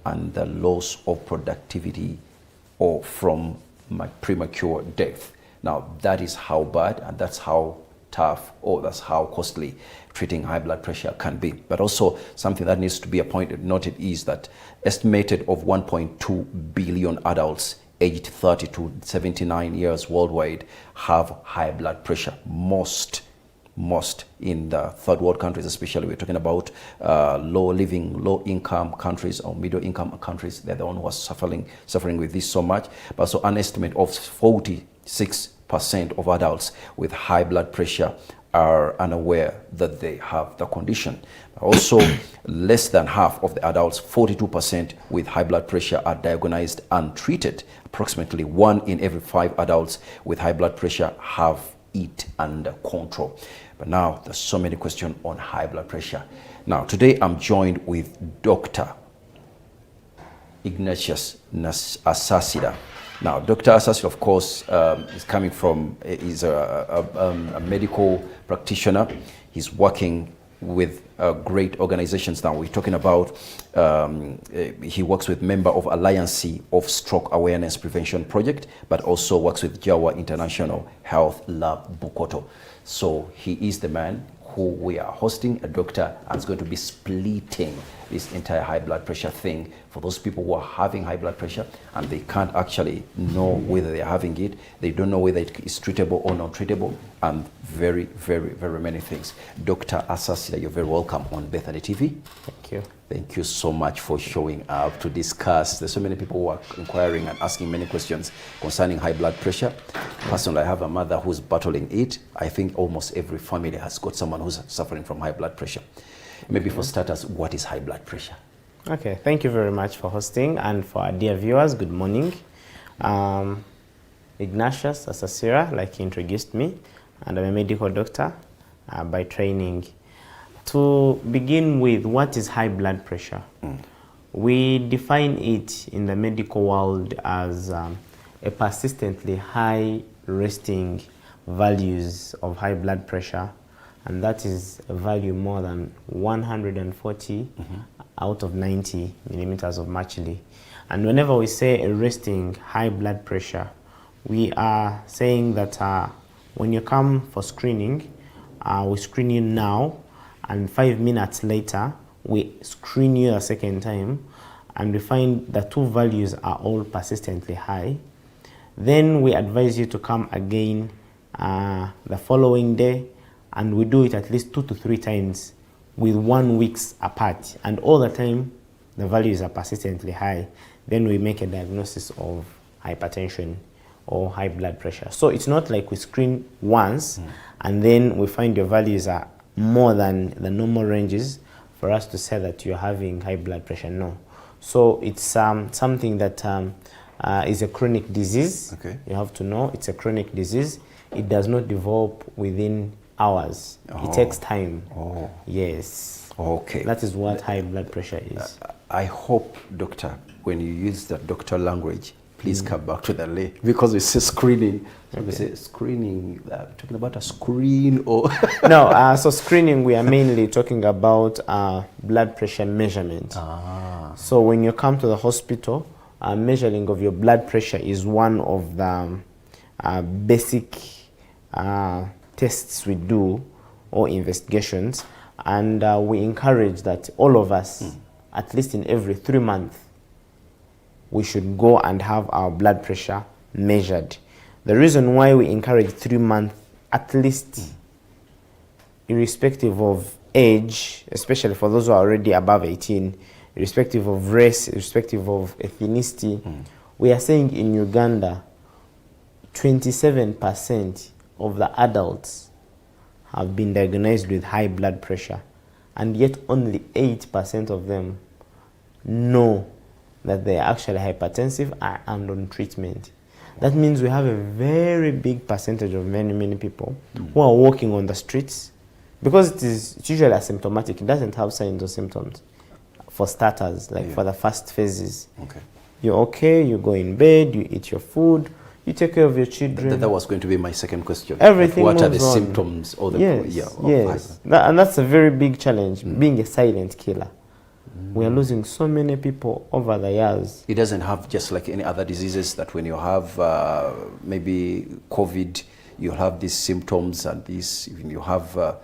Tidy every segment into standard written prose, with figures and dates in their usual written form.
and the loss of productivity or from premature death. Now, that is how bad and that's how tough or that's how costly treating high blood pressure can be. But also something that needs to be noted is that estimated of 1.2 billion adults aged 30 to 79 years worldwide have high blood pressure. Most in the third world countries, especially we're talking about low income countries or middle income countries. They're the ones who are suffering with this so much. But so an estimate of 46% of adults with high blood pressure are unaware that they have the condition. Also, less than half of the adults, 42% with high blood pressure, are diagnosed and treated. Approximately 1 in every 5 adults with high blood pressure have it under control. But now there's so many questions on high blood pressure. Now today I'm joined with Dr. Ignatius ASASIRA. Now Dr. ASASIRA, of course, is coming from, is a medical practitioner. He's working with great organizations. Now we're talking about, he works with member of Alliance of Stroke Awareness Prevention Project, but also works with Jawa International Health Lab Bukoto. So he is the man who we are hosting, a doctor, and is going to be splitting this entire high blood pressure thing for those people who are having high blood pressure and they can't actually know whether they're having it. They don't know whether it is treatable or not treatable, and very, very, very many things. Dr. ASASIRA, you're very welcome on Bethany TV. Thank you. Thank you so much for showing up to discuss. There's so many people who are inquiring and asking many questions concerning high blood pressure. Personally, I have a mother who's battling it. I think almost every family has got someone who's suffering from high blood pressure. Maybe for starters, what is high blood pressure? Okay, thank you very much for hosting, and for our dear viewers, good morning. Ignatius ASASIRA, like he introduced me, and I'm a medical doctor by training. To begin with, what is high blood pressure? We define it in the medical world as a persistently high resting values of high blood pressure, and that is a value more than 140 out of 90 millimeters of mercury. And whenever we say a resting high blood pressure, we are saying that when you come for screening, we screen you now, and 5 minutes later, we screen you a second time, and we find the two values are all persistently high. Then we advise you to come again the following day, and we do it at least 2 to 3 times with 1 week apart, and all the time the values are persistently high. Then we make a diagnosis of hypertension or high blood pressure. So it's not like we screen once and then we find your values are more than the normal ranges for us to say that you're having high blood pressure. No. So it's something that is a chronic disease. Okay. You have to know it's a chronic disease. It does not develop within hours. It takes time. Yes. Okay. That is what high blood pressure is. I hope, doctor, when you use the doctor language, please come back to the lay, because we say screening. So we say screening, talking about a screen or... No, so screening, we are mainly talking about blood pressure measurement. So when you come to the hospital, measuring of your blood pressure is one of the basic tests we do or investigations, and we encourage that all of us, at least in every 3 months, we should go and have our blood pressure measured. The reason why we encourage 3 months at least, irrespective of age, especially for those who are already above 18, irrespective of race, irrespective of ethnicity, we are saying in Uganda, 27% of the adults have been diagnosed with high blood pressure, and yet only 8% of them know that they are actually hypertensive and on treatment. That means we have a very big percentage of many people who are walking on the streets, because it's usually asymptomatic. It doesn't have signs or symptoms for starters, like for the first phases. Okay. You're okay, you go in bed, you eat your food, you take care of your children. That was going to be my second question. Everything What are the on. symptoms? Or the, yes. And that's a very big challenge, being a silent killer. We are losing so many people over the years. It doesn't have just like any other diseases that when you have maybe COVID, you'll have these symptoms and these, even you have,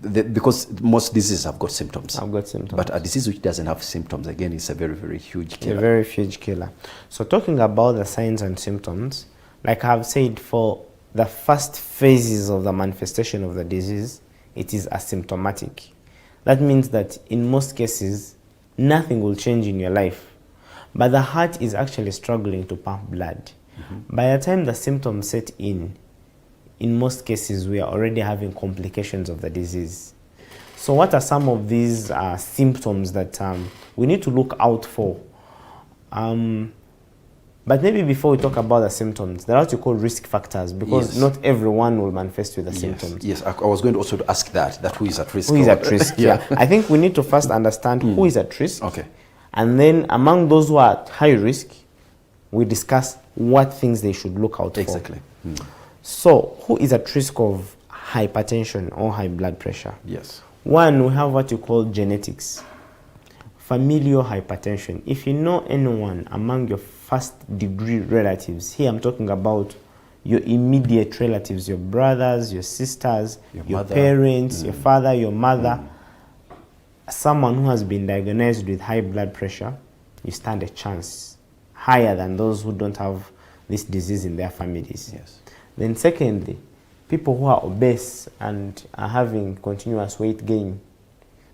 because most diseases have got symptoms. I've got symptoms. But a disease which doesn't have symptoms, again, is a very, very huge killer. A very huge killer. So talking about the signs and symptoms, like I've said, for the first phases of the manifestation of the disease, it is asymptomatic. That means that in most cases, nothing will change in your life, but the heart is actually struggling to pump blood. By the time the symptoms set in most cases, we are already having complications of the disease. So what are some of these symptoms that we need to look out for? But maybe before we talk about the symptoms, there are what you call risk factors, because not everyone will manifest with the symptoms. Yes, I was going to also ask that who is at risk. Who is at risk, yeah. I think we need to first understand who is at risk. Okay. And then among those who are at high risk, we discuss what things they should look out for. Exactly. So, who is at risk of hypertension or high blood pressure? Yes. One, we have what you call genetics. Familial hypertension. If you know anyone among your first degree relatives, here I'm talking about your immediate relatives, your brothers, your sisters, your parents, your father, your mother, someone who has been diagnosed with high blood pressure, you stand a chance higher than those who don't have this disease in their families. Yes. Then secondly, people who are obese and are having continuous weight gain,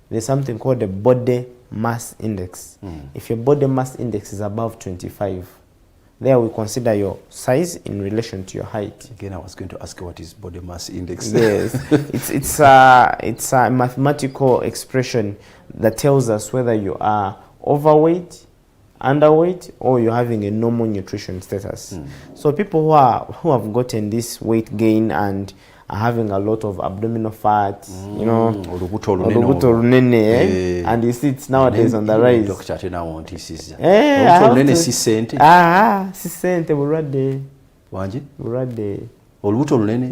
there's something called the body mass index. If your body mass index is above 25, there we consider your size in relation to your height. Again, I was going to ask what is body mass index. Yes, it's a mathematical expression that tells us whether you are overweight, underweight, or you're having a normal nutrition status. So people who have gotten this weight gain and are having a lot of abdominal fat, you know, and you see it's nowadays on the rise. Doctor, I want this.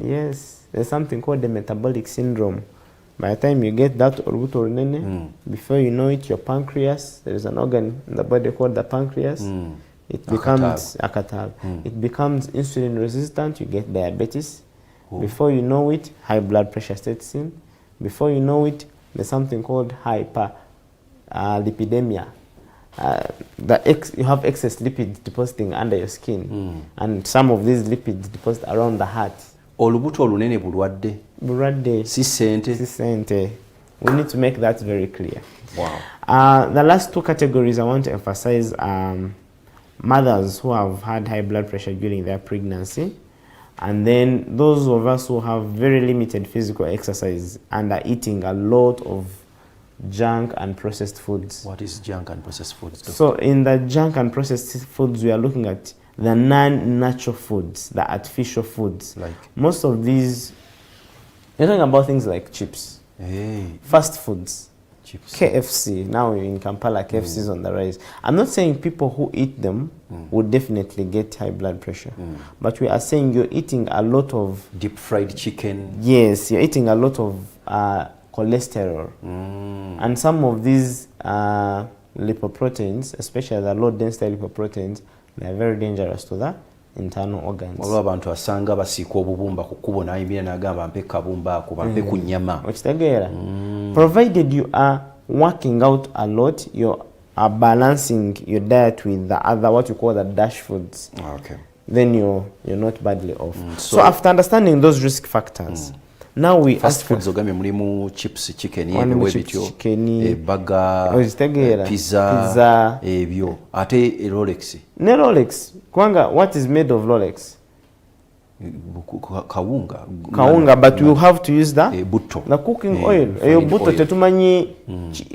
Yes, there's something called the metabolic syndrome. By the time you get that before you know it, your pancreas, there is an organ in the body called the pancreas, it becomes it becomes insulin resistant, you get diabetes. Before you know it, high blood pressure sets in. Before you know it, there's something called hyperlipidemia. You have excess lipids depositing under your skin, and some of these lipids deposit around the heart. We need to make that very clear. Wow. The last two categories I want to emphasize are mothers who have had high blood pressure during their pregnancy, and then those of us who have very limited physical exercise and are eating a lot of junk and processed foods. What is junk and processed foods, Doctor? So in the junk and processed foods, we are looking at the non-natural foods, the artificial foods. Like? Most of these, you're talking about things like chips, fast foods, chips. KFC. Now in Kampala, KFC is on the rise. I'm not saying people who eat them would definitely get high blood pressure, but we are saying you're eating a lot of deep fried chicken. Yes, you're eating a lot of cholesterol, and some of these lipoproteins, especially the low density lipoproteins, they are very dangerous to the internal organs. Provided you are working out a lot, you are balancing your diet with the other, what you call the dash foods, then you're not badly off. So after understanding those risk factors, now we fast foods mulimu chips, chicken, burger, pizza, ebyo ate Rolex. Ne Rolex. Kwanga, what is made of Rolex? Kawunga, but you have to use the cooking oil. Buto tetumanyi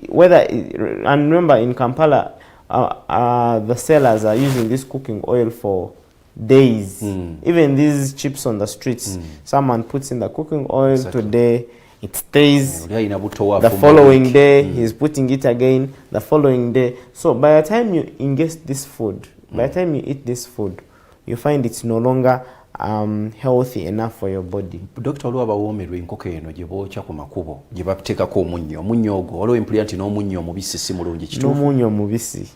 whether, and remember in Kampala the sellers are using this cooking oil for days. Even these chips on the streets, someone puts in the cooking oil today, it stays. The following day, he's putting it again. The following day. So by the time you ingest this food, by the time you eat this food, you find it's no longer healthy enough for your body. Dr. Oluwaba womerwe enkoko eno gye bookya ku makubo gye bateekako omunnyo ogwo waliwo empulira nti n'omunnyo omubisi si mulungi kituufu? N'omunnyo omubisi.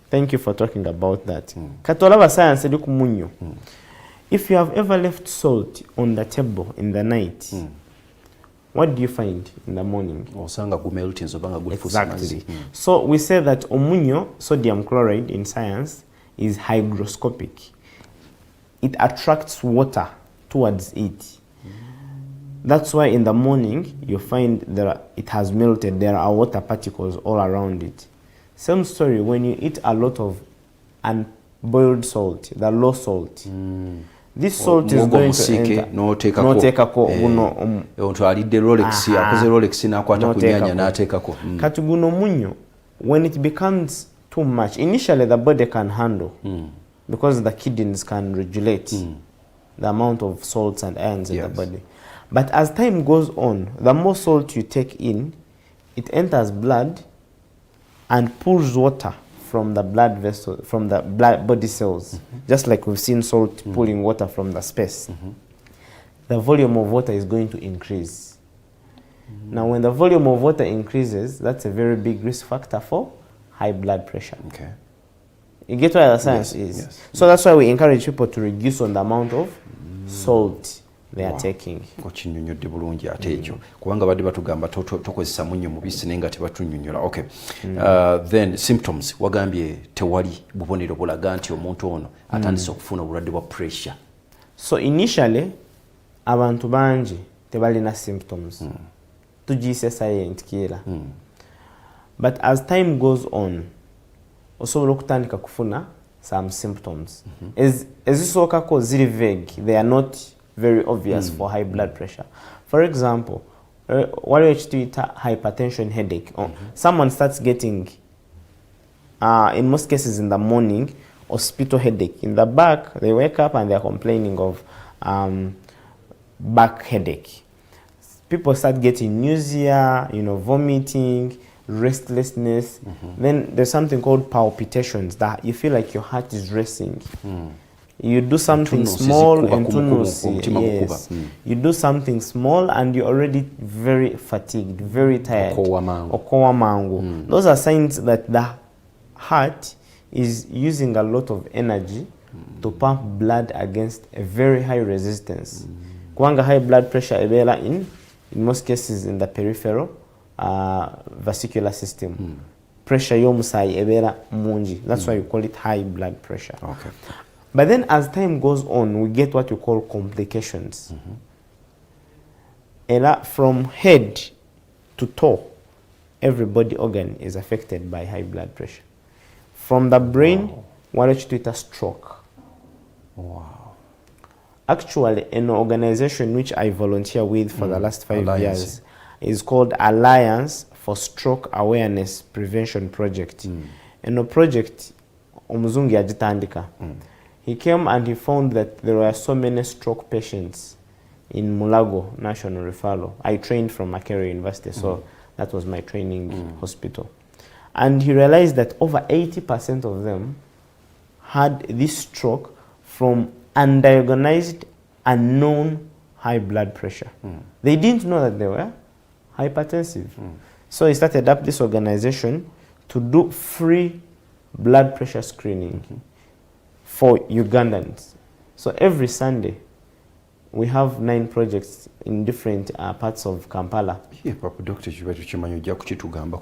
Thank you for talking about that. Kati olaba science eri ku munnyo. If you have ever left salt on the table in the night, what do you find in the morning? Osanga gumeltins obanga Exactly. So we say that omunyo, sodium chloride in science, is hygroscopic. It attracts water towards it. That's why in the morning you find it has melted. There are water particles all around it. Same story when you eat a lot of unboiled salt, the low salt. This salt is going to enter. No take Katuguno munyo, when it becomes too much, initially the body can handle because the kidneys can regulate the amount of salts and ions in the body. But as time goes on, the more salt you take in, it enters blood and pulls water from the blood vessel, from the blood body cells, just like we've seen salt pulling water from the space. The volume of water is going to increase. Now, when the volume of water increases, that's a very big risk factor for high blood pressure. Okay. You get where the science is? Yes. So that's why we encourage people to reduce on the amount of salt they are taking. Okinyonyodde bulungi ate ekyo kubanga badde batugamba tokozesa munnyo mubisi naye nga tebatunyonyola. Okay. Then symptoms wagambye tewali bubonero bulaga nti omuntu ono atandise okufuna obulwadde bwa pressure. So initially abantu bangi tebalina symptoms. Tugiyise silent killer. But as time goes on, osobola okutandika kufuna some symptoms. Ezisookako ziri vague. They are not very obvious for high blood pressure. For example, what we hypertension headache. Someone starts getting, in most cases in the morning, hospital headache. In the back, they wake up and they are complaining of back headache. People start getting nausea, vomiting, restlessness. Then there's something called palpitations, that you feel like your heart is racing. You do something small and you do something small and you're already very fatigued, very tired. Those are signs that the heart is using a lot of energy to pump blood against a very high resistance. Kwanga high blood pressure in most cases in the peripheral vascular system. Pressure yomusai ebera mungi. That's why you call it high blood pressure. Okay. But then as time goes on, we get what we call complications. And from head to toe, every body organ is affected by high blood pressure. From the brain, what is to a stroke. Wow. Actually, an organization which I volunteer with for the last 5 years is called Alliance for Stroke Awareness Prevention Project. And a project, omuzungu yajitandika. He came and he found that there were so many stroke patients in Mulago National Referral. I trained from Makerere University, so that was my training hospital. And he realized that over 80% of them had this stroke from undiagnosed, unknown high blood pressure. They didn't know that they were hypertensive. So he started up this organization to do free blood pressure screening for Ugandans. So every Sunday, we have 9 projects in different parts of Kampala. Yeah, Papa Doctor, program.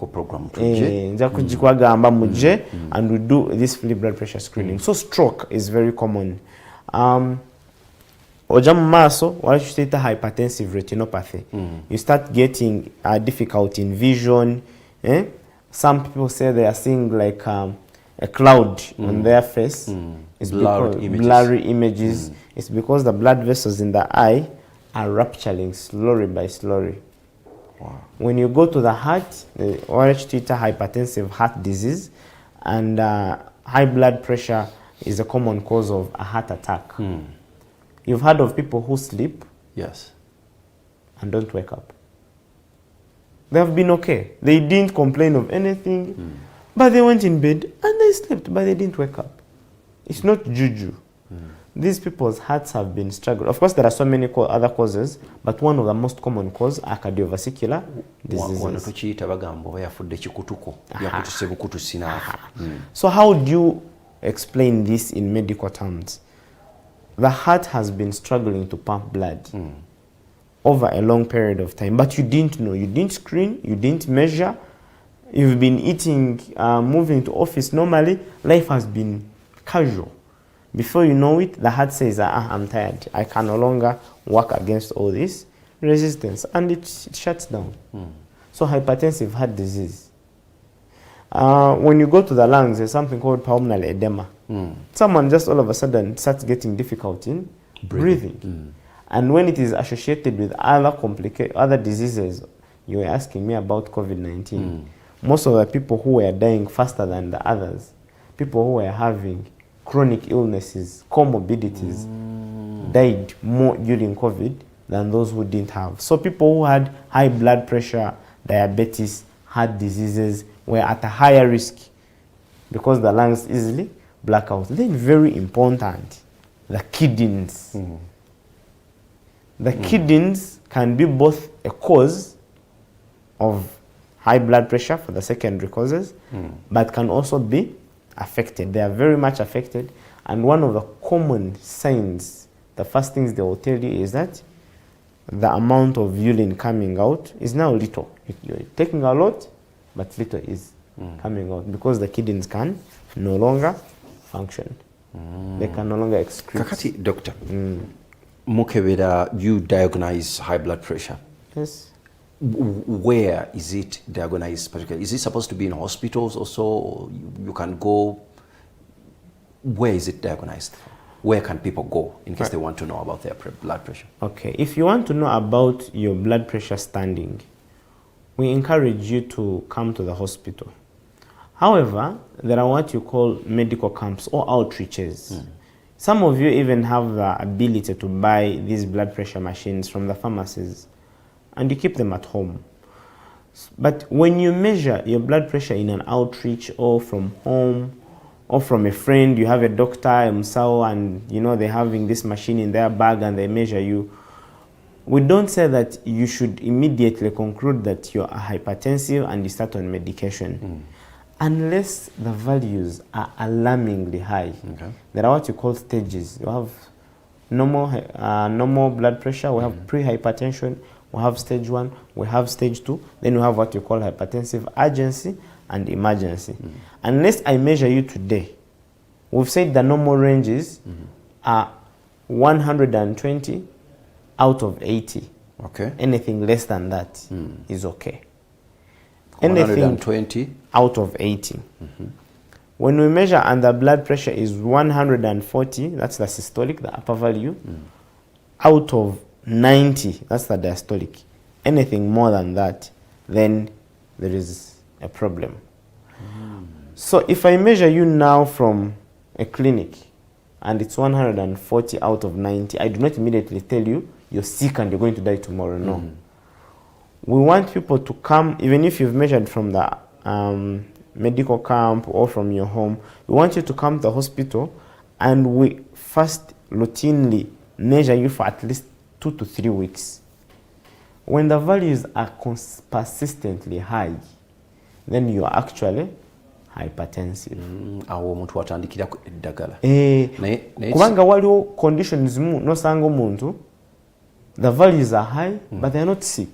And we do this free blood pressure screening. So stroke is very common. Maso, what you say, hypertensive retinopathy. You start getting difficulty in vision. Some people say they are seeing like a cloud on their face. It's blurry images. It's because the blood vessels in the eye are rupturing slowly by slowly. Wow. When you go to the heart, the hypertensive heart disease, and high blood pressure is a common cause of a heart attack. You've heard of people who sleep and don't wake up. They have been okay. They didn't complain of anything, but they went in bed and they slept, but they didn't wake up. It's not juju. These people's hearts have been struggling. Of course, there are so many other causes, but one of the most common causes are cardiovascular diseases. So how do you explain this in medical terms? The heart has been struggling to pump blood over a long period of time, but you didn't know, you didn't screen, you didn't measure, you've been eating, moving to office normally, life has been casual. Before you know it, the heart says, I'm tired, I can no longer work against all this resistance, and it shuts down. So hypertensive heart disease. When you go to the lungs, there's something called pulmonary edema. Someone just all of a sudden starts getting difficulty in breathing. And when it is associated with other diseases, you were asking me about COVID-19. Most of the people who were dying faster than the others, people who were having chronic illnesses, comorbidities, died more during COVID than those who didn't have. So people who had high blood pressure, diabetes, heart diseases were at a higher risk because the lungs easily black out. Then very important, the kidneys. The kidneys can be both a cause of high blood pressure for the secondary causes, but can also be affected. They are very much affected. And one of the common signs, the first things they will tell you is that the amount of urine coming out is now little. You're taking a lot, but little is coming out because the kidneys can no longer function. They can no longer excrete. Kakati, doctor, Mukebeda, you diagnose high blood pressure. Yes. Where is it diagnosed particularly? Is it supposed to be in hospitals also? Or you can go, where is it diagnosed? Where can people go in case they want to know about their blood pressure? Okay, if you want to know about your blood pressure standing, we encourage you to come to the hospital. However, there are what you call medical camps or outreaches. Some of you even have the ability to buy these blood pressure machines from the pharmacies and you keep them at home. But when you measure your blood pressure in an outreach or from home or from a friend, you have a doctor, and you know they're having this machine in their bag and they measure you, we don't say that you should immediately conclude that you're hypertensive and you start on medication. Unless the values are alarmingly high. There are what you call stages. You have normal blood pressure, we have pre-hypertension, we have stage 1, we have stage 2, then we have what you call hypertensive urgency and emergency. Unless I measure you today, we've said the normal ranges are 120 out of 80. Okay. Anything less than that is okay. 120 out of 80. When we measure and the blood pressure is 140, that's the systolic, the upper value, out of 90, that's the diastolic. Anything more than that, then there is a problem. So if I measure you now from a clinic and it's 140 out of 90, I do not immediately tell you you're sick and you're going to die tomorrow. No. We want people to come, even if you've measured from the medical camp or from your home, we want you to come to the hospital and we first routinely measure you for at least 2 to 3 weeks. When the values are persistently high, then you are actually hypertensive. Kubanga waliwo conditions mu nosanga omuntu, the values are high but they are not sick.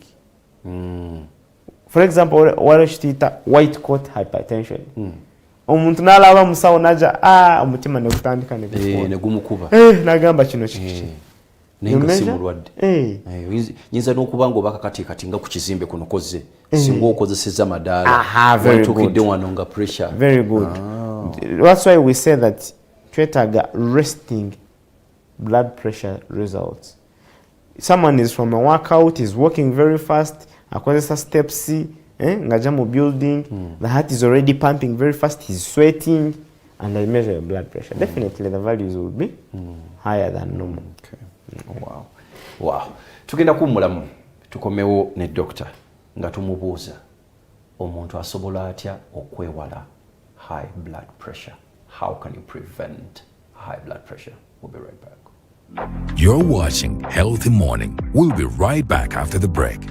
For example, waliwo white coat hypertension. Omuntu nalaba musawo naja omutima ne gutandika ne gumukuba. Nagamba kino kiki. Nenga simulwadde. Nyinza n'okubanga obakakati kati nga ku kizimbe kuno kozze. Singa okozesezza madaala. Watukidde wano nga pressure. Very good. That's why we say that twetaaga resting blood pressure results. Someone is from a workout, is walking very fast, akozesa step C, ngaja mu building, the heart is already pumping very fast, he's sweating, and I measure your blood pressure. Definitely the values will be higher than normal. Okay. Wow. Tugenda kummulamu tukomewo ne doctor nga tumubuuza omuntu asobola atya okwewala high blood pressure. How can you prevent high blood pressure? We'll be right back. You're watching Healthy Morning. We'll be right back after the break.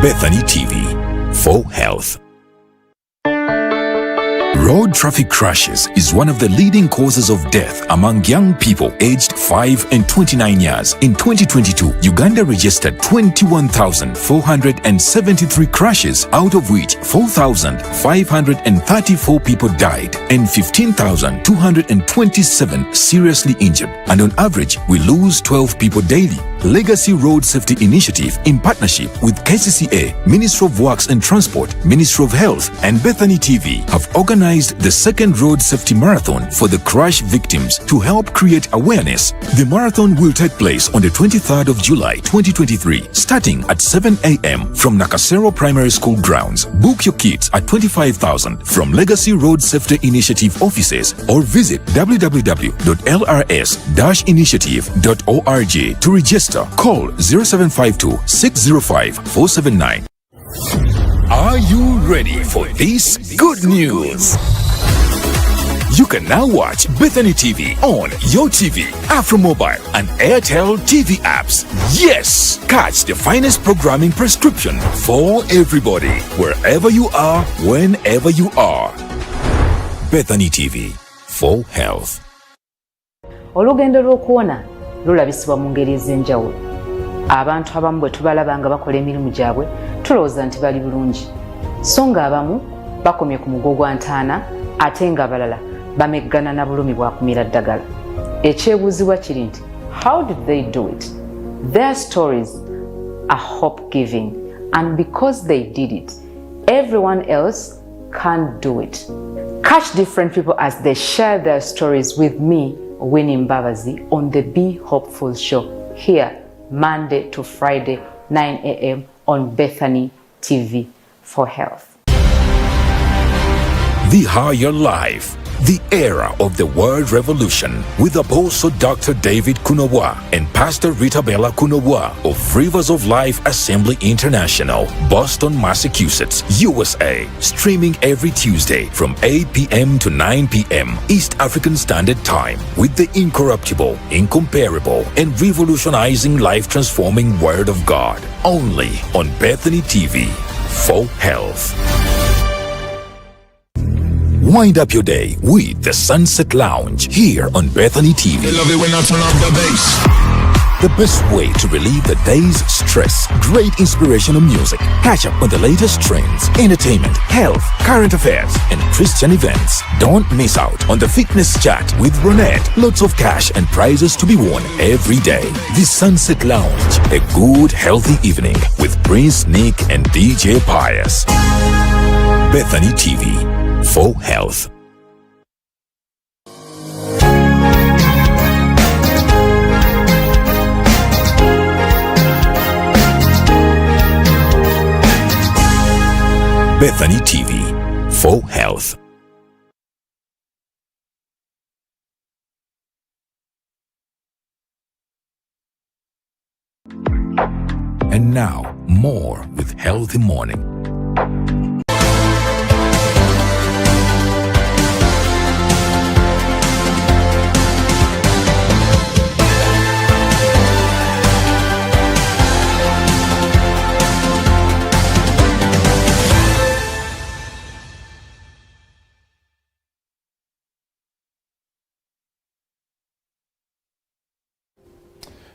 Bethany TV for health. Road traffic crashes is one of the leading causes of death among young people aged 5 and 29 years. In 2022, Uganda registered 21,473 crashes, out of which 4,534 people died and 15,227 seriously injured. And on average, we lose 12 people daily. Legacy Road Safety Initiative, in partnership with KCCA, Ministry of Works and Transport, Ministry of Health, and Bethany TV, have organized the second Road Safety Marathon for the crash victims to help create awareness. The marathon will take place on the 23rd of July 2023, starting at 7 a.m. from Nakasero Primary School grounds. Book your kits at 25,000 from Legacy Road Safety Initiative offices, or visit www.lrs-initiative.org to register. Call 0752 605 479. Are you ready for this good news? You can now watch Bethany TV on Yo TV, AfroMobile, and Airtel TV apps. Yes! Catch the finest programming prescription for everybody, wherever you are, whenever you are. Bethany TV for health. Olugendo lw'okuwona lulabisibwa mu ngeri ez'enjawulo. Abantu abamu bwe tubalaba nga bakola emirimu gyabwe tulowooza nti bali bulungi, so nga abamu bakomye ku mugo gwa ntaana ate nga abalala bameggana na bulumi bwa kumira ddagala. Ekyebuuzibwa kiri nti, how did they do it? Their stories are hope-giving, and because they did it, everyone else can't do it. Catch different people as they share their stories with me, Winnie Mbabazi, on the Be Hopeful Show, here Monday to Friday, 9 a.m. on Bethany TV for health. The Higher Life, the era of the world revolution, with Apostle Dr. David Kunowa and Pastor Rita Bella Kunowa of Rivers of Life Assembly International, Boston, Massachusetts, USA. Streaming every Tuesday from 8 p.m. to 9 p.m. East African Standard Time, with the incorruptible, incomparable, and revolutionizing, life-transforming Word of God. Only on Bethany TV for health. Wind up your day with the Sunset Lounge here on Bethany TV. They love it when I turn up the bass. The best way to relieve the day's stress. Great inspirational music. Catch up on the latest trends, entertainment, health, current affairs, and Christian events. Don't miss out on the fitness chat with Ronette. Lots of cash and prizes to be won every day. The Sunset Lounge. A good, healthy evening with Prince Nick and DJ Pius. Bethany TV for health. Bethany TV for health. And now, more with Healthy Morning.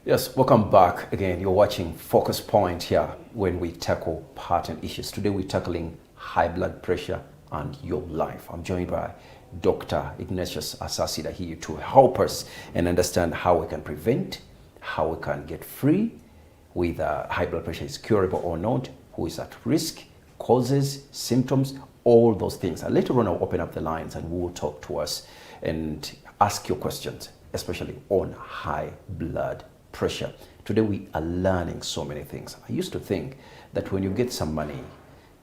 Yes, welcome back again. You're watching Focus Point here when we tackle pattern issues. Today we're tackling high blood pressure and your life. I'm joined by Dr. Ignatius ASASIRA here to help us and understand how we can prevent, how we can get free, whether high blood pressure is curable or not, who is at risk, causes, symptoms, all those things. And later on I'll open up the lines and we will talk to us and ask your questions, especially on high blood pressure. Today we are learning so many things. I used to think that when you get some money,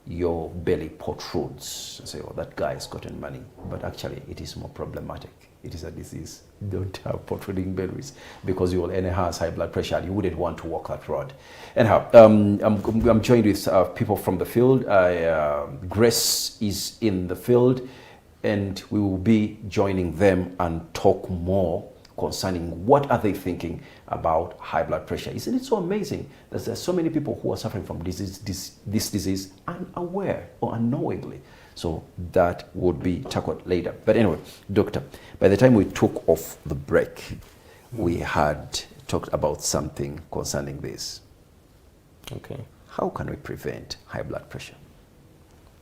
your belly protrudes. I say, oh, that guy's gotten money. But actually, it is more problematic. It is a disease. Don't have protruding bellies because you will enhance high blood pressure and you wouldn't want to walk that road. Anyhow, I'm joined with people from the field. Grace is in the field, and we will be joining them and talk more concerning what are they thinking about high blood pressure. Isn't it so amazing that there's so many people who are suffering from this disease unaware or unknowingly? So that would be tackled later. But anyway, doctor, by the time we took off the break, we had talked about something concerning this. Okay. How can we prevent high blood pressure?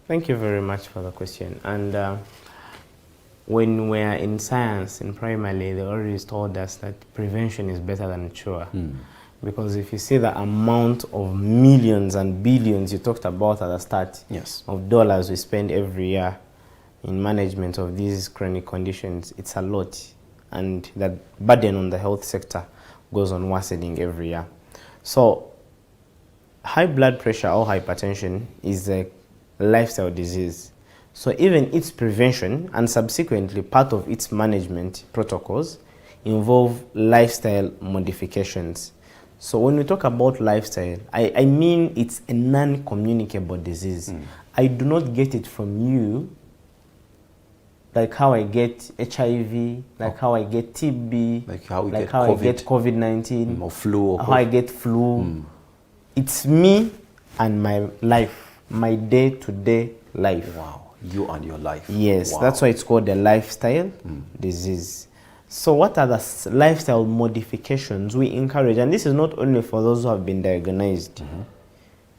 Thank you very much for the question. And when we're in science, in primary, they always told us that prevention is better than cure. Because if you see the amount of millions and billions you talked about at the start, yes, of dollars we spend every year in management of these chronic conditions, it's a lot. And that burden on the health sector goes on worsening every year. So high blood pressure or hypertension is a lifestyle disease. So even its prevention and subsequently part of its management protocols involve lifestyle modifications. So when we talk about lifestyle, I mean it's a non-communicable disease. I do not get it from you, like how I get HIV, like how I get TB, like how I get COVID-19, or flu, or how I get flu. It's me and my life, my day-to-day life. Wow, you and your life. Yes, wow. That's why it's called a lifestyle disease. So what are the lifestyle modifications we encourage? And this is not only for those who have been diagnosed.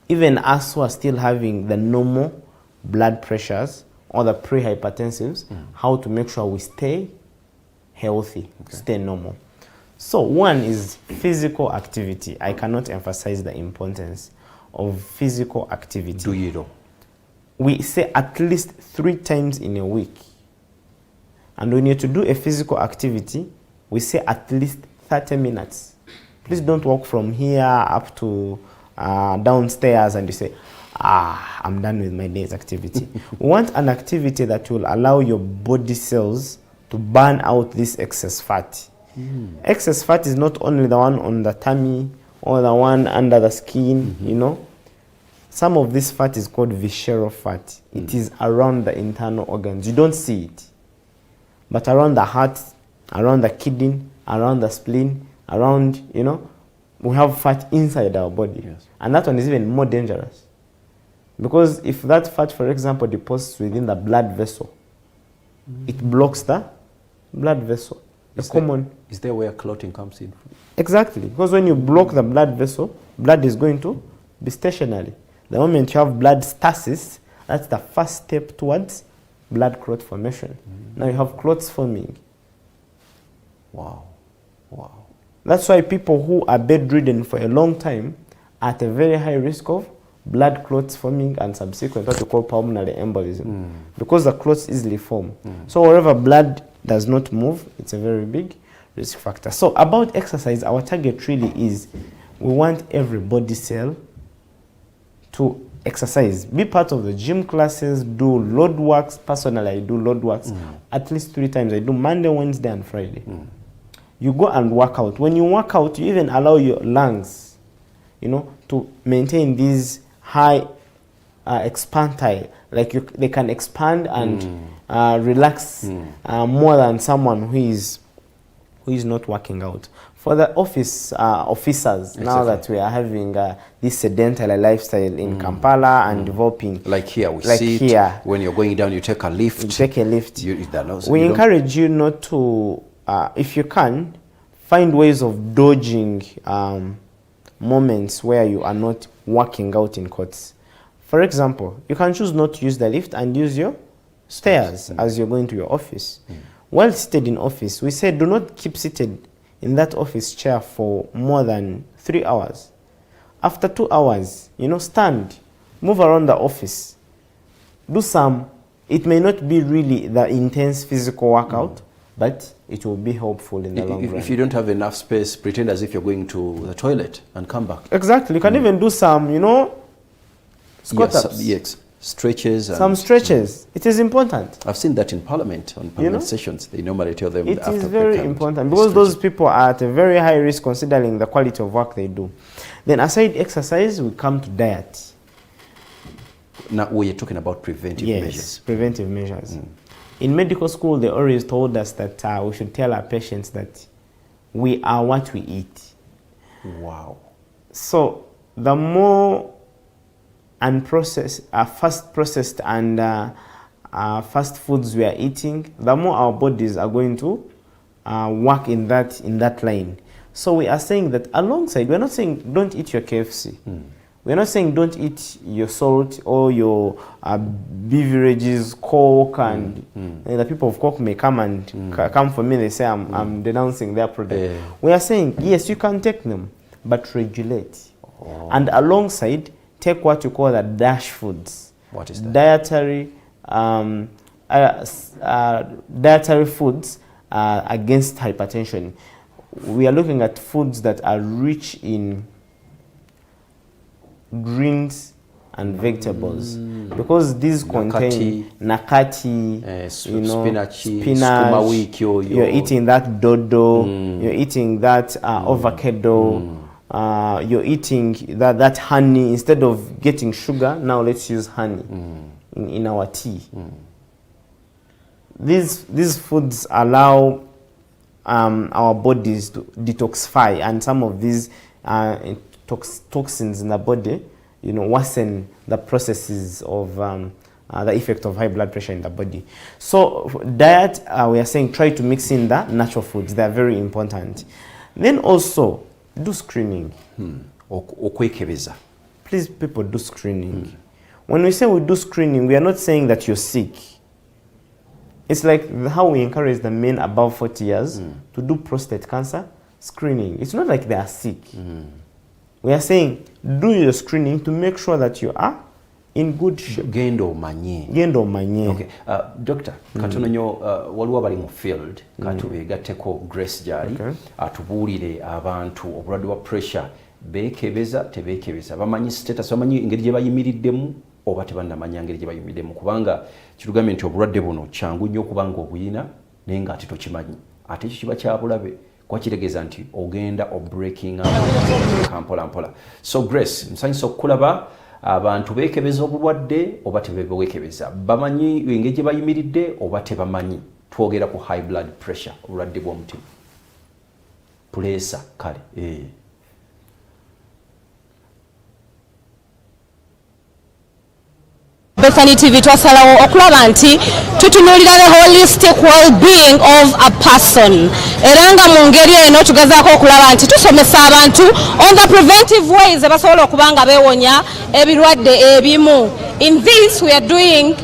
Even us who are still having the normal blood pressures or the pre-hypertensives, how to make sure we stay healthy, stay normal. So one is physical activity. I cannot emphasize the importance of physical activity. Do you know? We say at least 3 times in a week. And when you're to do a physical activity, we say at least 30 minutes. Please don't walk from here up to downstairs and you say, I'm done with my day's activity. We want an activity that will allow your body cells to burn out this excess fat. Excess fat is not only the one on the tummy or the one under the skin, you know. Some of this fat is called visceral fat. It is around the internal organs. You don't see it. But around the heart, around the kidney, around the spleen, around, you know, we have fat inside our body. Yes. And that one is even more dangerous. Because if that fat, for example, deposits within the blood vessel, it blocks the blood vessel. Is there where clotting comes in? Exactly. Because when you block the blood vessel, blood is going to be stationary. The moment you have blood stasis, that's the first step towards blood clot formation. Now you have clots forming. Wow. Wow. That's why people who are bedridden for a long time are at a very high risk of blood clots forming and subsequent what we call pulmonary embolism. Because the clots easily form. So wherever blood does not move, it's a very big risk factor. So about exercise, our target really is we want every body cell to exercise, be part of the gym classes, do load works. Personally, I do load works at least 3 times. I do Monday, Wednesday, and Friday. You go and work out. When you work out, you even allow your lungs, you know, to maintain these high expandile. Like they can expand and relax more than someone who is not working out. For the officers, now that we are having this sedentary lifestyle in Kampala and developing. Like here, we like see here. When you're going down, you take a lift. You take a lift. We encourage you not to, if you can, find ways of dodging moments where you are not working out in courts. For example, you can choose not to use the lift and use your stairs as you're going to your office. While seated in office, we say do not keep seated in that office chair for more than 3 hours. After 2 hours, you know, stand, move around the office, do some. It may not be really the intense physical workout, but it will be helpful in the long run. If you don't have enough space, pretend as if you're going to the toilet and come back. Exactly. You can even do some, you know, squat ups. Yes, stretches. And some stretches. It is important. I've seen that in Parliament, on Parliament sessions. They normally tell them it after is very break important because those people are at a very high risk considering the quality of work they do. Then aside exercise, we come to diet. Now we're talking about preventive measures. Yes, preventive measures. In medical school, they always told us that we should tell our patients that we are what we eat. Wow. So the more unprocessed, fast processed and fast foods we are eating, the more our bodies are going to work in that line. So we are saying that alongside, we're not saying don't eat your KFC. We're not saying don't eat your salt or your beverages, Coke, and the people of Coke may come and come for me. They say I'm denouncing their product. We are saying yes, you can take them, but regulate. And alongside, take what you call the dash foods. What is that? Dietary foods against hypertension. We are looking at foods that are rich in greens and vegetables because these contain nakati, you know, spinach, you're eating that dodo, you're eating that avocado, you're eating that honey. Instead of getting sugar, now let's use honey in our tea. These foods allow our bodies to detoxify, and some of these toxins in the body, you know, worsen the processes of the effect of high blood pressure in the body. So diet, we are saying try to mix in the natural foods. They are very important. Then also do screening. Please, people, do screening. When we say we do screening, we are not saying that you're sick. It's like how we encourage the men above 40 years to do prostate cancer screening. It's not like they are sick. We are saying do your screening to make sure that you are in good shape. Gendo manye. Okay. Doctor, katono nyo waliwo bali mu field katubegatteko Grace Jali atubuulire abantu obulwadde bwa pressure beekebeza tebeekebeza, bamanyi status, bamanyi engeri gye bayimiriddemu oba tebannamanya ngeri gye bayimiriddemu, kubanga kitugambye nti obulwadde buno kyangu nnyo okubanga obuyina naye nga ate tokimanyi, ate ekyo kiba kyabulabe kwa kitegeeza nti ogenda breaking mpola mpola. So Grace, nsanyusa okukulaba abantu beekebeza obulwadde oba tebeekebeza, bamanyi engeri gye bayimiridde oba tebamanyi. Twogera ku high blood pressure, obulwadde bw'omutima, pressure kale. Bethany TV twasalawo okulaba nti tutunuulira the holistic well-being of a person. Era nga mu ngeri eno tugezaako okulaba nti tusomesa abantu on the preventive ways abasobola okuba nga beewonya ebirwadde ebimu. In this we are doing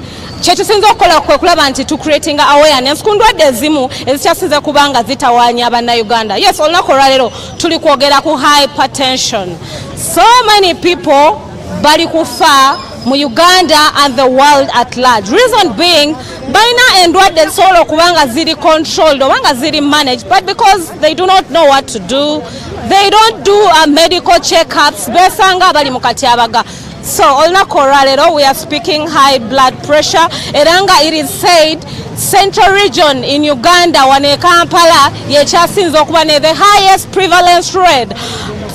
kyetusinza okukola kwe kulaba nti to creating awareness ku ndwadde ezimu ezikyasinze kuba nga zitawaanya bannayuganda. Yes, olunaku olwaleero tuli kwogera ku hypertension. So many people bali kufa mu Uganda and the world at large. Reason being, baina endwadde zisobola okuba nga ziri controlled oba nga ziri managed, but because they do not know what to do, they don't do medical checkups, besanga bali mu katyabaga. So olunaku olwaleero we are speaking high blood pressure. Era nga it is said Central region in Uganda wane Kampala yekyasinze okuba ne the highest prevalence rate,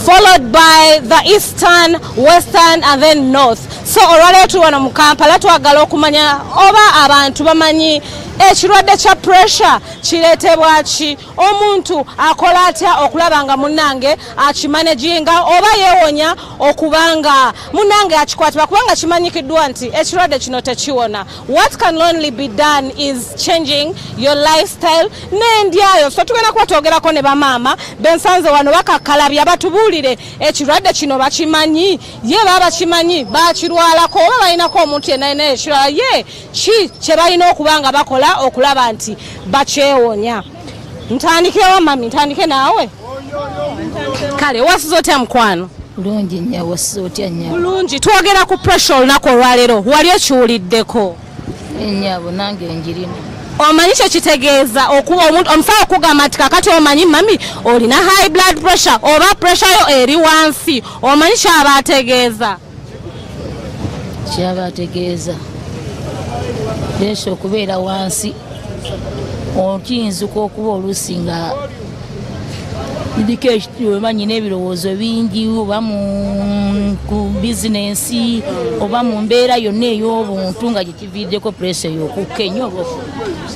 followed by the eastern, western and then north. So olwaleero tuli wano mu Kampala twagala okumanya oba abantu bamanyi ekirwadde kya pressure kireetebwa ki, omuntu akola atya okulaba nga munnange akimanaginga oba yeewonya okubanga munnange akikwatibwa kubanga kimanyikiddwa nti ekirwadde kino tekiwona. What can only be done is changing your lifestyle n'endyayo. So tugenda kuba twogerako ne bamaama bensanze wano bakakkalabya batubuulire ekirwadde kino bakimanyi, ye baba bakimanyi bakirwalako oba balinako omuntu yenna yenna ekirwala, ye ki kye balina okuba nga bakola okulaba nti bakyewonya. Ntandikewa mami, ntandike naawe. Kale wasiza otya mukwano? Bulungi nnyo, wasiza otya nnyo? Bulungi. Twogera ku pressure olunaku olwaleero, wali okiwuliddeko? Nnyabo nange njirina. omanyi kyo kitegeeza okuba omuntu omusawo okugamba nti kakati omanyi mami olina high blood pressure oba pressure yo eri wansi omanyi kyaba ategeeza leso okubeera wansi okiyinzuka okuba oluusi nga ndiko ekimanyi n'ebirowoozo bingi oba ku bizinensi oba mu mbeera yonna ey'obuntu nga gyekiviiddeko pressure y'okukka ennyo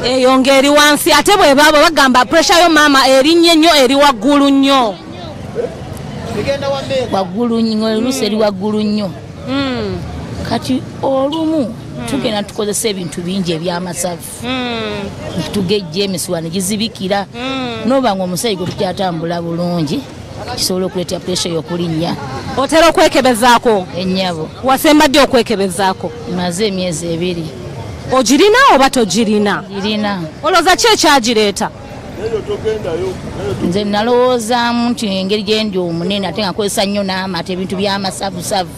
eyo ng'eri wansi ate bwe baba bagamba pressure yo maama erinnya ennyo eri waggulu nnyo oluusi eri waggulu nnyo kati olumu tugenda tukozesa ebintu bingi ebyamasavu tugejja emisuwa ne gizibikira noba nga omusaayi gwe tukyatambula bulungi kisobola okuleeta pressure y'okulinnya otera okwekebezaako ennyabo wasemba ddi okwekebezaako maze emyezi 2 ogirina oba togirina girina olowooza ki ekyagireeta nze nalowoozaamu nti engeri gyendi omunene ate nga nkozesa nnyo n'amata ebintu by'amasavusavu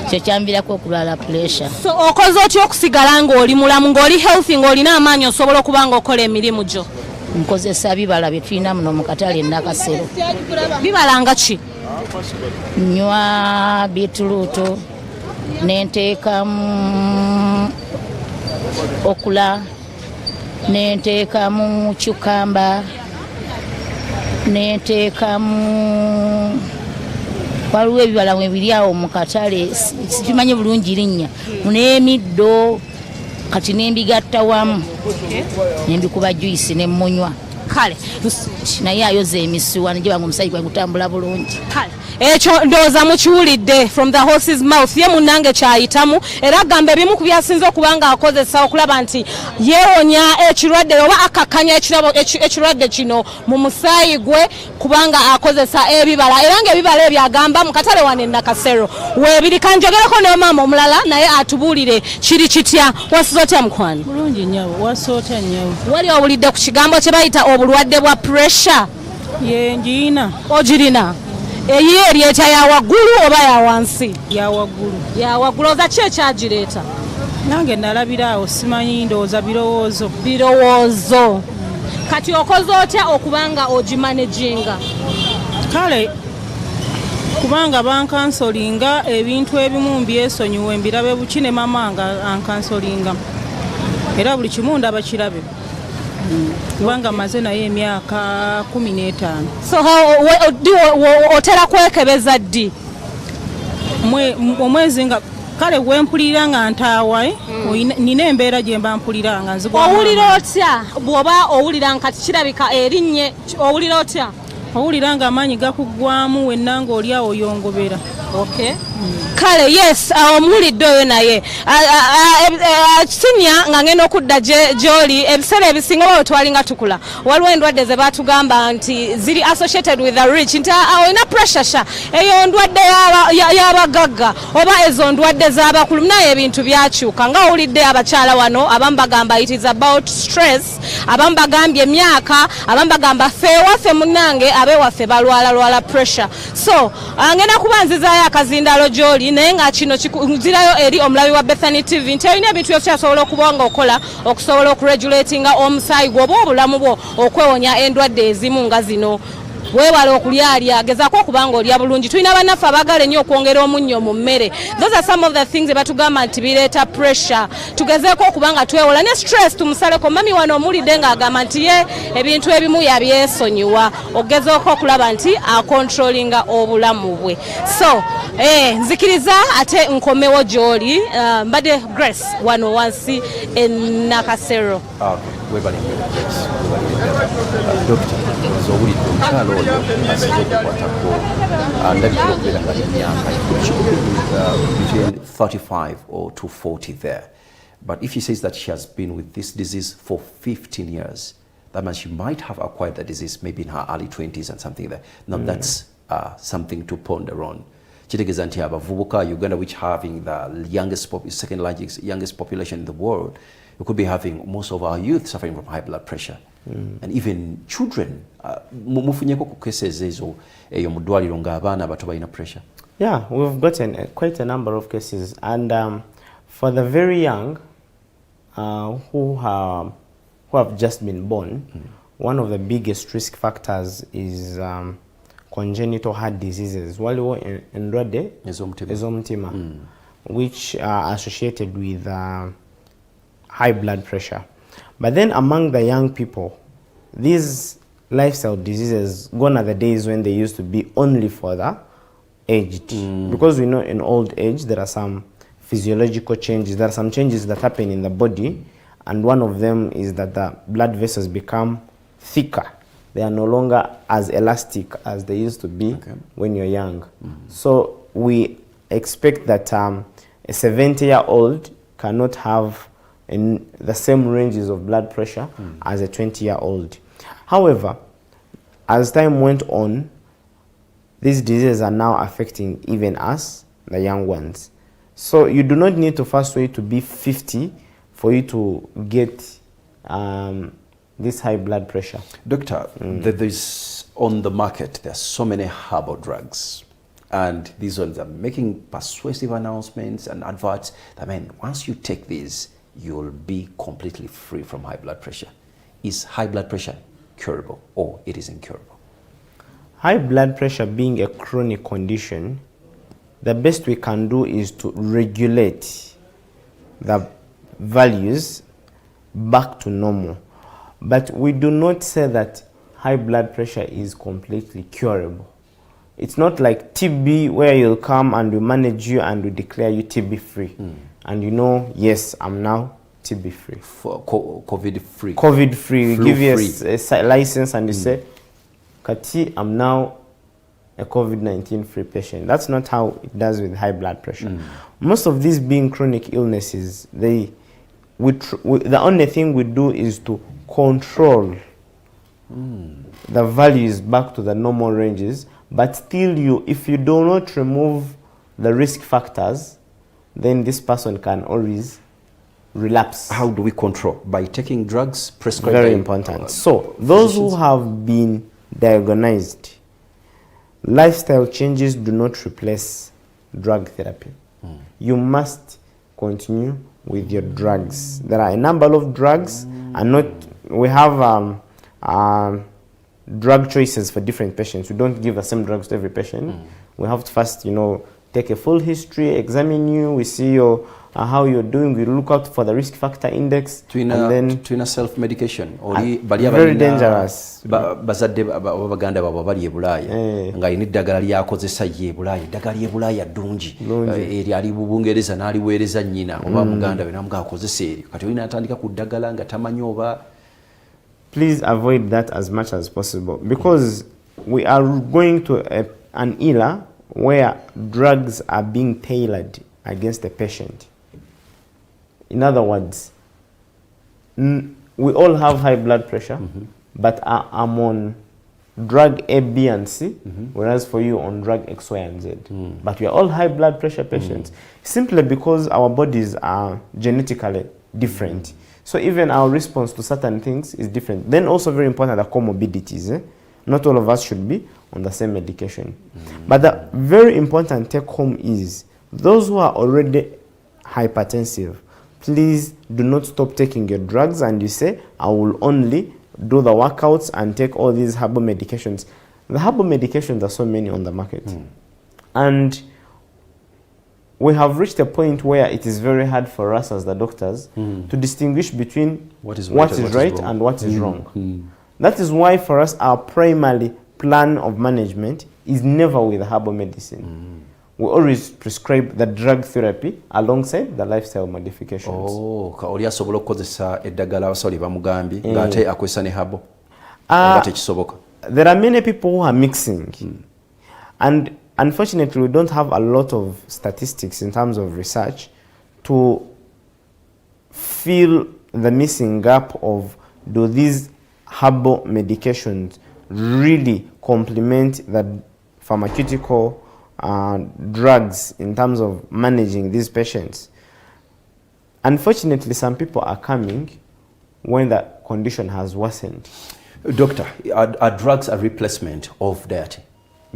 kyo kyamvirako okulwala pressure. So okoze otya okusigala ng'oli mulamu ng'oli healthy ng'olina amaanyi osobola okuba ng'okola emirimu gyo? Nkozesa bibala bye tulina muno mu katale Nakasero. Bibala nga ki? Nywa beetroot nenteekamu okula nenteekamu cucumber nenteekamu waliwo ebibala mwe biri awo mu katale sikimanyi bulungi linnya n'emiddo kati nembigatta wamu nembikuba juice nemunywa kale naye ayoza emisuwa negibanga omusaayi gwange gutambula bulungi kale ekyo ndowooza mukiwulidde from the horse's mouth ye munnange kyayitamu era agamba ebimu ku byasinze okuba nga akozesa okulaba nti yeewonya ekirwadde oba akakkanya ekirwadde kino mu musaayi gwe kubanga akozesa ebibala era ng'ebibala ebyo agamba mu katale wane Nakasero weebiri kanjogereko ne maama omulala naye atubuulire kiri kitya wasiza otya mukwano bulungi nnyabo wasoota nnyabo wali owulidde ku kigambo kye bayita obulwadde bwa pressure ye njiyina ogirina eyi eryeta ya waggulu oba ya wansi? Ya waggulu. Ya waggulu. Oza ki ekyagireeta? Nange nalabira awo simanyi ndowooza birowoozo. Birowoozo. Kati okoze otya okubanga ogimanaginga? Kale kubanga bankansolinga ebintu ebimu mbyesonyiwe mbirabe buki ne mama nga ankansolinga era buli kimu ndaba kirabe. Kubanga maze naye emyaka 15. So otera kwekebeza ddi? Omwezi nga kale wempulira nga ntaawa nina embeera gye mba mpulira nga nzigwa. Owulira otya bw'oba owulira nkati kirabika erinnye owulira otya? Owulira nga amaanyi gakuggwamu wenna ng'oli awo oyongobera. Okay. Kale yes omuwulidde oyo naye kinya nga ngenda okudda gy'oli ebiseera ebisinga oba wetwalinga tukula waliwo endwadde ze batugamba nti ziri associated with the rich nti olina pressure sha eyo ndwadde y'abagagga oba ezo ndwadde z'abakulu naye ebintu byakyuka nga owulidde abakyala wano abamu bagamba it is about stress abamu bagambye emyaka abamu bagamba waffe munnange abewaffe balwala pressure so ngenda kuba nzizaayo akazindalo gy'oli naye nga kino kikuzirayo eri omulabi wa Bethany TV nti olina ebintu by'okyasobola okuba nga okola okusobola okuregulatinga omusaayi gwo oba obulamu bwo okwewonya endwadde ezimu nga zino weewala okulyalya gezaako okubanga olya bulungi tulina bannaffe abaagala ennyo okwongera omunnyo mu mmere those are some of the things batugamba nti bireeta pressure tugezeeko okuba nga twewola ne stress tumusaleko mami wano omulidde ng'agamba nti ye ebintu ebimu yabyesonyiwa ogezeeko okulaba nti akontrolinga obulamu bwe so nzikiriza ate nkomewo gy'oli mbadde Grace wano wansi e Nakasero. Webali Dr. Zowulidde omukyalo oyo asize okukwatako ndabikira okubeera nga emyaka between 35 or to 40 there. But if she says that she has been with this disease for 15 years, that means she might have acquired the disease maybe in her early 20s and something there. Now that's something to ponder on. Kitegeeza nti abavubuka Uganda, which having the second largest youngest population in the world, we could be having most of our youth suffering from high blood pressure. And even children mufunyeko ku cases ezo eyo mu ddwaliro ng'abaana abato balina pressure. Yeah, we've gotten quite a number of cases, and for the very young who who have just been born, one of the biggest risk factors is congenital heart diseases, waliwo endwadde ez'omutima, which are associated with high blood pressure. But then among the young people, these lifestyle diseases, gone are the days when they used to be only for the aged. Because we know in old age there are some physiological changes, there are some changes that happen in the body, and one of them is that the blood vessels become thicker. They are no longer as elastic as they used to be when you're young. So we expect that a 70-year-old cannot have the same ranges of blood pressure as a 20-year-old. However, as time went on, these diseases are now affecting even us, the young ones. So you do not need to first wait to be 50 for you to get this high blood pressure. Doctor, there's on the market, there are so many herbal drugs. And these ones are making persuasive announcements and adverts that, man, once you take these, you'll be completely free from high blood pressure. Is high blood pressure curable or it is incurable? High blood pressure being a chronic condition, the best we can do is to regulate the values back to normal. But we do not say that high blood pressure is completely curable. It's not like TB where you'll come and we manage you and we declare you TB free. And you know, yes, I'm now TB free. COVID free. COVID free. We give you free. a license and you say, Kati, I'm now a COVID-19 free patient. That's not how it does with high blood pressure. Most of these being chronic illnesses, the only thing we do is to control the values back to the normal ranges. But still, if you do not remove the risk factors, then this person can always relapse. How do we control? By taking drugs prescribed? Very important. So those who have been diagnosed, lifestyle changes do not replace drug therapy. You must continue with your drugs. There are a number of drugs, and we have drug choices for different patients. We don't give the same drugs to every patient. We have to first, take a full history, examine you, we see how you're doing, we look out for the risk factor index, and then self-medication. Very dangerous. Bazadde abaganda babo bali e Bulaaya nga ine eddagala lyakozesa ye Bulaaya, eddagala lye Bulaaya ddungi eri ali Bungereza n'aliweereza nnyina oba muganda we namuga akozesa eryo kati olina atandika ku ddagala nga tamanyi oba. Please avoid that as much as possible, because we are going to an era where drugs are being tailored against the patient. In other words, we all have high blood pressure, but I'm on drug A, B, and C, whereas for you on drug X, Y, and Z. But we are all high blood pressure patients, simply because our bodies are genetically different. So even our response to certain things is different. Then also very important are comorbidities. Not all of us should be on the same medication. But the very important take home is those who are already hypertensive, please do not stop taking your drugs and you say, I will only do the workouts and take all these herbal medications. The herbal medications are so many on the market. And we have reached a point where it is very hard for us as the doctors to distinguish between what is right and what is wrong. That is why for us our primary plan of management is never with herbal medicine. We always prescribe the drug therapy alongside the lifestyle modifications. Oh, oli asobola okukozesa eddagala abasoli bamugambi ng'ate akozesa ne herbal. There are many people who are mixing. And unfortunately, we don't have a lot of statistics in terms of research to fill the missing gap of, do these herbal medications really complement the pharmaceutical drugs in terms of managing these patients. Unfortunately, some people are coming when the condition has worsened. Doctor, are drugs a replacement of diet?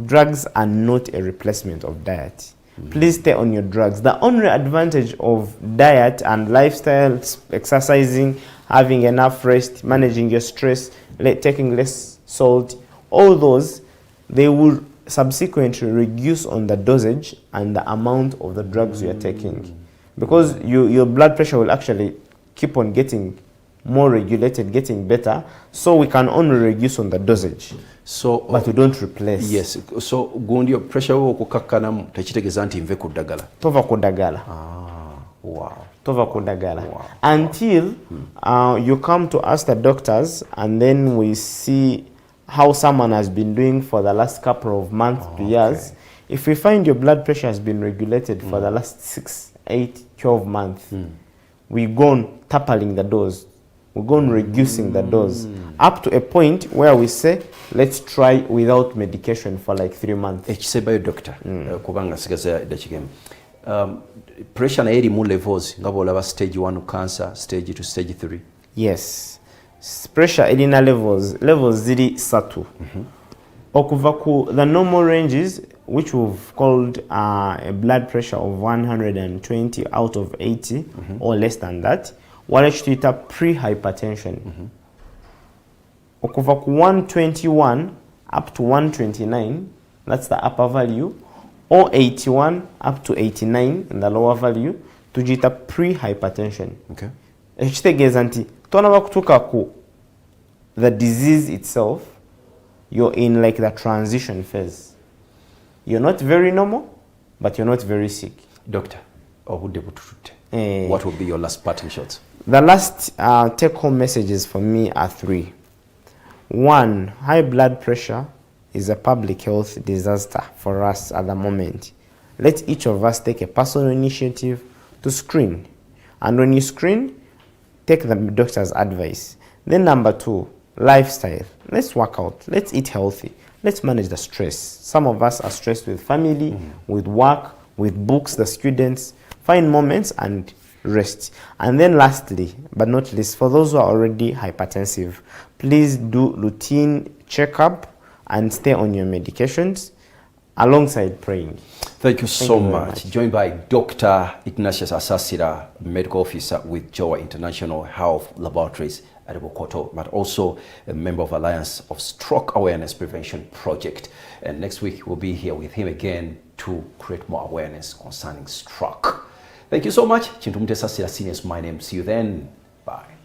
Drugs are not a replacement of diet. please stay on your drugs. The only advantage of diet and lifestyle, exercising, having enough rest, managing your stress, taking less salt, all those, they will subsequently reduce on the dosage and the amount of the drugs you are taking. Because your blood pressure will actually keep on getting more regulated, getting better, so we can only reduce on the dosage. So, but we don't replace. Yes. So, gundi your pressure wo kukakkanamu tekitegeza nti nve kuddagala. Tova kuddagala. Wow. Tova kuddagala. Wow. Until you come to us, the doctors, and then we see how someone has been doing for the last couple of months to years. If we find your blood pressure has been regulated for the last 6, 8, 12 months, we go on tapering the dose. We go on reducing the dose up to a point where we say, let's try without medication for like 3 months. Ekisebayo doctor, kubanga sigaza dakigemu. Pressure na erimu levels ngabo olaba stage 1 cancer, stage 2, stage 3. Yes. Pressure erina levels ziri satu. Okuva ku the normal ranges, which we've called a blood pressure of 120 out of 80 or less than that, wale chituita pre-hypertension. Okuva ku 121 up to 129, that's the upper value, or 81 up to 89 in the lower value, tujita pre-hypertension. Okay. Ekitegeeza nti tonaba kutuuka ku the disease itself, you're in like the transition phase. You're not very normal, but you're not very sick. Doctor, what will be your last parting shots? The last take-home messages for me are 3. 1, high blood pressure is a public health disaster for us at the moment. Let each of us take a personal initiative to screen. And when you screen, take the doctor's advice. Then number 2, lifestyle. Let's work out. Let's eat healthy. Let's manage the stress. Some of us are stressed with family, with work, with books, the students. Find moments and rest. And then lastly, but not least, for those who are already hypertensive, please do routine checkup and stay on your medications alongside praying. Thank you so much. Joined by Dr. Ignatius ASASIRA, Medical Officer with Joa International Health Laboratories at Bokoto, but also a member of Alliance of Stroke Awareness Prevention Project. And next week we'll be here with him again to create more awareness concerning stroke. Thank you so much. Chintumute Sasira Seniors, my name. See you then. Bye.